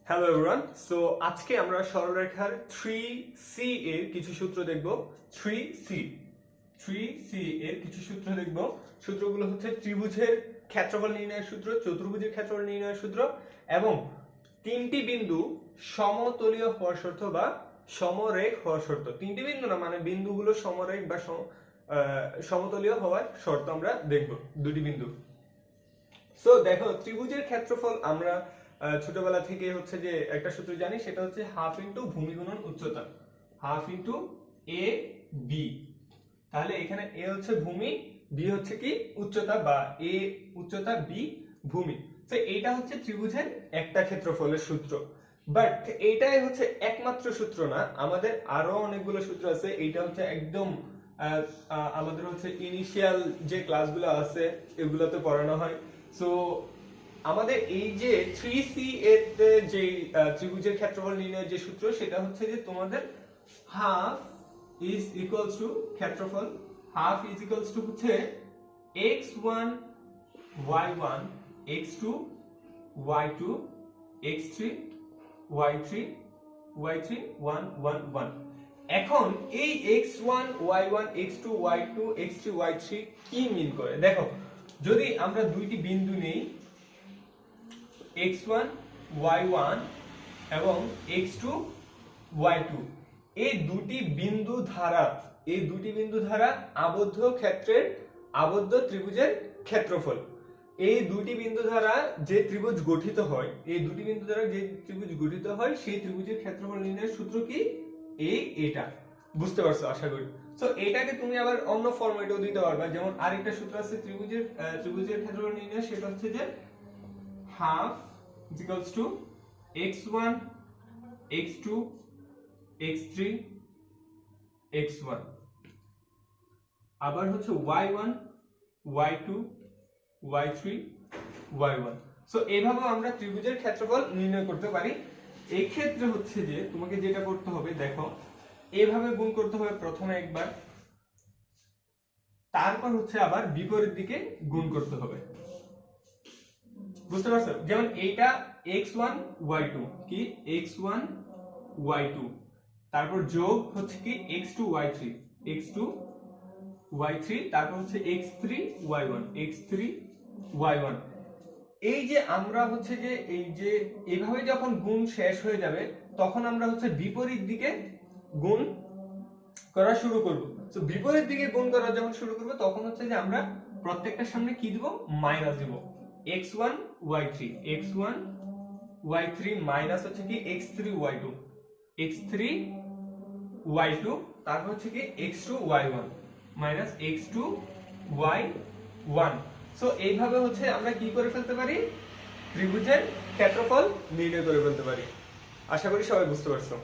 Hello everyone. So আজকে আমরা সরলরেখার 3C এর কিছু সূত্র দেখব। 3C এর কিছু সূত্র দেখব। সূত্রগুলো হচ্ছে ত্রিভুজের ক্ষেত্রফল নির্ণয়ের সূত্র, চতুর্ভুজের ক্ষেত্রফল নির্ণয়ের সূত্র এবং তিনটি বিন্দু সমতলীয় হওয়ার শর্ত বা সমরেখ হওয়ার শর্ত। তিনটি বিন্দু না, মানে বিন্দুগুলো সমরেখ বা সমতলীয় হওয়ার শর্ত আমরা দেখব, দুটি বিন্দু। সো দেখো, ত্রিভুজের ক্ষেত্রফল আমরা ছোটবেলা থেকে হচ্ছে যে একটা সূত্র জানি, সেটা হচ্ছে হাফ ইন্টু ভূমি গুণন উচ্চতা, হাফ ইন্টু এ বি। তাহলে এখানে এ হচ্ছে ভূমি, বি হচ্ছে কি উচ্চতা, বা এ উচ্চতা, বি ভূমি। তো এইটা হচ্ছে ত্রিভুজের একটা ক্ষেত্রফলের সূত্র। বাট এইটাই হচ্ছে একমাত্র সূত্র না, আমাদের আরো অনেকগুলো সূত্র আছে। এইটা হচ্ছে একদম আমাদের হচ্ছে ইনিশিয়াল যে ক্লাসগুলো আছে এগুলোতে পড়ানো হয়। সো আমাদের এই যে 3C এর যে ত্রিভুজের ক্ষেত্রফল নির্ণয়ের যে সূত্র, সেটা হচ্ছে যে তোমাদের হাফ ইজ ইকুয়ালস টু ক্ষেত্রফল, হাফ ইজ ইকুয়ালস টু হচ্ছে x1 y1 x2 y2 x3 y3 y3 1 1 1। এখন এই x1 y1 x2 y2 x3 y3 কি মিন করে? দেখো, যদি আমরা দুইটি বিন্দু নেই x1 y1 এবং x2 y2, এই দুটি বিন্দু দ্বারা আবদ্ধ ক্ষেত্রের আবদ্ধ ত্রিভুজের ক্ষেত্রফল। এই দুটি বিন্দু দ্বারা যে ত্রিভুজ গঠিত হয়, সেই ত্রিভুজের ক্ষেত্রফল নির্ণয়ের সূত্র কি? এটা বুঝতে পারছো আশা করি। সো এটাকে তুমি আবার অন্য ফরম্যাটেও দিতে পারবা। যেমন আরেকটা সূত্র আছে ত্রিভুজের ক্ষেত্রফল নির্ণয়, সেটা হচ্ছে যে half is equals to x1 x2 x3 x1, আবার হচ্ছে y1 y2 y3 y1। So এইভাবে আমরা ত্রিভুজের ক্ষেত্রফল নির্ণয় করতে পারি। এই ক্ষেত্রে হচ্ছে যে তোমাকে যেটা করতে হবে, দেখো, এইভাবে গুণ করতে হবে প্রথমে একবার, তারপর হচ্ছে আবার বিপরীত দিকে গুণ করতে হবে। বুঝতে পারছো? যেমন এইটা x1 y2 কি x1 y2, তারপর যোগ হচ্ছে কি x2 y3, তারপর হচ্ছে x3 y1। এই যে আমরা হচ্ছে যে এই যে এইভাবে যখন গুণ শেষ হয়ে যাবে, তখন আমরা হচ্ছে বিপরীত দিকে গুণ করা শুরু করব। তো বিপরীত দিকে গুণ করা যখন শুরু করব, তখন হচ্ছে যে আমরা প্রত্যেকটার সামনে কি দিব? মাইনাস দিব। x1 y3 মাইনাস হচ্ছে কি x3 y2, তারপর হচ্ছে কি x2 y1 minus x2 y1। So এইভাবে হচ্ছে আমরা কি করে ফেলতে পারি? ত্রিভুজের ক্ষেত্রফল নির্ণয় করে ফেলতে পারি। আশা করি সবাই বুঝতে পারছো।